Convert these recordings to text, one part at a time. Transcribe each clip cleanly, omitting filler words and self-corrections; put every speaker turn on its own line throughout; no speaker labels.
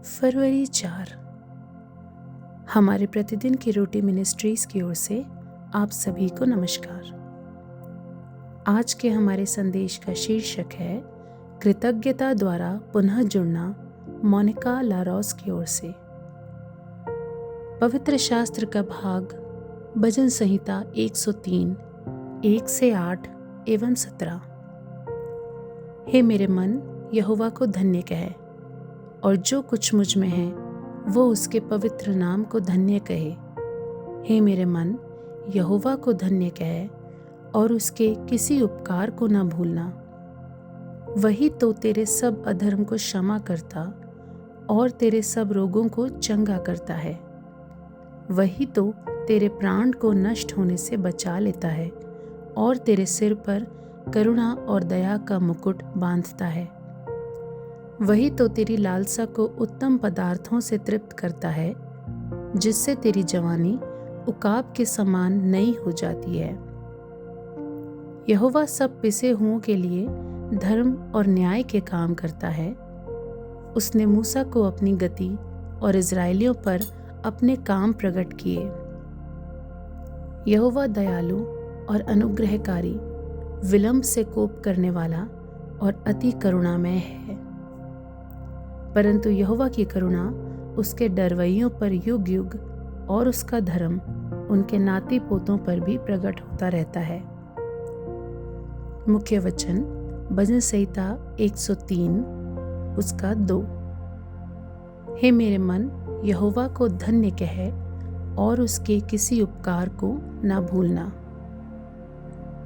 फरवरी 4। हमारे प्रतिदिन की रोटी मिनिस्ट्रीज की ओर से आप सभी को नमस्कार। आज के हमारे संदेश का शीर्षक है कृतज्ञता द्वारा पुनः जुड़ना, मोनिका लारोस की ओर से। पवित्र शास्त्र का भाग भजन संहिता 103 1 से 8 एवं 17। हे मेरे मन, यहोवा को धन्य कहे, और जो कुछ मुझ में है वो उसके पवित्र नाम को धन्य कहे। हे मेरे मन, यहोवा को धन्य कहे, और उसके किसी उपकार को न भूलना। वही तो तेरे सब अधर्म को क्षमा करता और तेरे सब रोगों को चंगा करता है। वही तो तेरे प्राण को नष्ट होने से बचा लेता है और तेरे सिर पर करुणा और दया का मुकुट बांधता है। वही तो तेरी लालसा को उत्तम पदार्थों से तृप्त करता है, जिससे तेरी जवानी उकाब के समान नई हो जाती है। यहोवा सब पिसे हुओं के लिए धर्म और न्याय के काम करता है। उसने मूसा को अपनी गति और इज़राइलियों पर अपने काम प्रकट किए। यहोवा दयालु और अनुग्रहकारी, विलंब से कोप करने वाला और अति करुणामय है। परंतु यहोवा की करुणा उसके डरवइयों पर युग युग और उसका धर्म उनके नाती पोतों पर भी प्रकट होता रहता है। मुख्य वचन भजन संहिता 103 उसका 2। हे मेरे मन, यहोवा को धन्य कहे, और उसके किसी उपकार को न भूलना।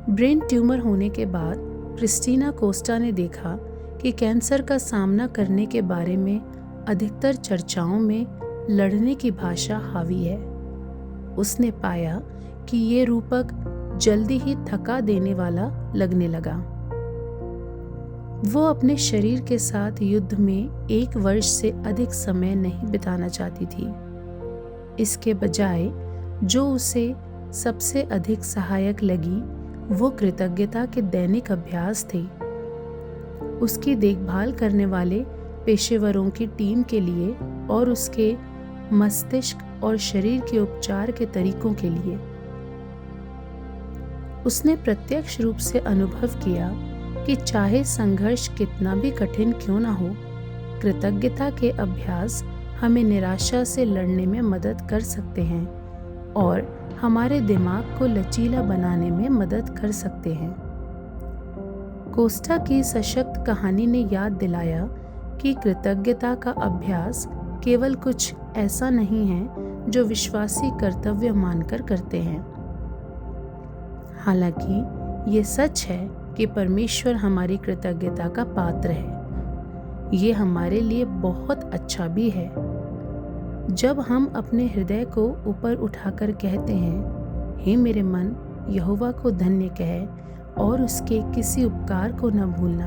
ब्रेन ट्यूमर होने के बाद क्रिस्टीना कोस्टा ने देखा कि कैंसर का सामना करने के बारे में अधिकतर चर्चाओं में लड़ने की भाषा हावी है। उसने पाया कि ये रूपक जल्दी ही थका देने वाला लगने लगा। वो अपने शरीर के साथ युद्ध में 1 वर्ष से अधिक समय नहीं बिताना चाहती थी। इसके बजाय जो उसे सबसे अधिक सहायक लगी वो कृतज्ञता के दैनिक अभ्यास थे। उसकी देखभाल करने वाले पेशेवरों की टीम के लिए और उसके मस्तिष्क और शरीर के उपचार के तरीकों के लिए। उसने प्रत्यक्ष रूप से अनुभव किया कि चाहे संघर्ष कितना भी कठिन क्यों ना हो, कृतज्ञता के अभ्यास हमें निराशा से लड़ने में मदद कर सकते हैं और हमारे दिमाग को लचीला बनाने में मदद कर सकते हैं। कोस्टा की सशक्त कहानी ने याद दिलाया कि कृतज्ञता का अभ्यास केवल कुछ ऐसा नहीं है जो विश्वासी कर्तव्य मानकर करते हैं। हालांकि ये सच है कि परमेश्वर हमारी कृतज्ञता का पात्र है। ये हमारे लिए बहुत अच्छा भी है। जब हम अपने हृदय को ऊपर उठाकर कहते हैं, हे मेरे मन, यहोवा को धन्य कहे, और उसके किसी उपकार को न भूलना,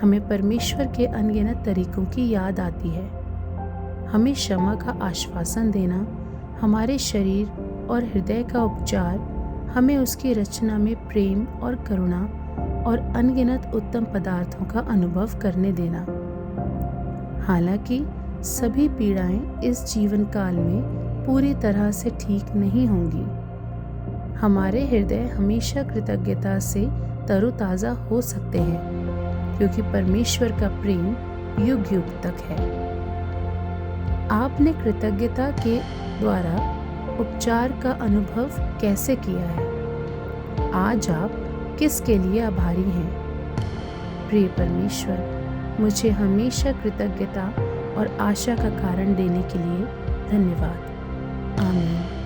हमें परमेश्वर के अनगिनत तरीकों की याद आती है। हमें क्षमा का आश्वासन देना, हमारे शरीर और हृदय का उपचार, हमें उसकी रचना में प्रेम और करुणा और अनगिनत उत्तम पदार्थों का अनुभव करने देना। हालांकि सभी पीड़ाएं इस जीवन काल में पूरी तरह से ठीक नहीं होंगी, हमारे हृदय हमेशा कृतज्ञता से तरोताज़ा हो सकते हैं, क्योंकि परमेश्वर का प्रेम युग युग तक है। आपने कृतज्ञता के द्वारा उपचार का अनुभव कैसे किया है? आज आप किसके लिए आभारी हैं? प्रिय परमेश्वर, मुझे हमेशा कृतज्ञता और आशा का कारण देने के लिए धन्यवाद। आमीन।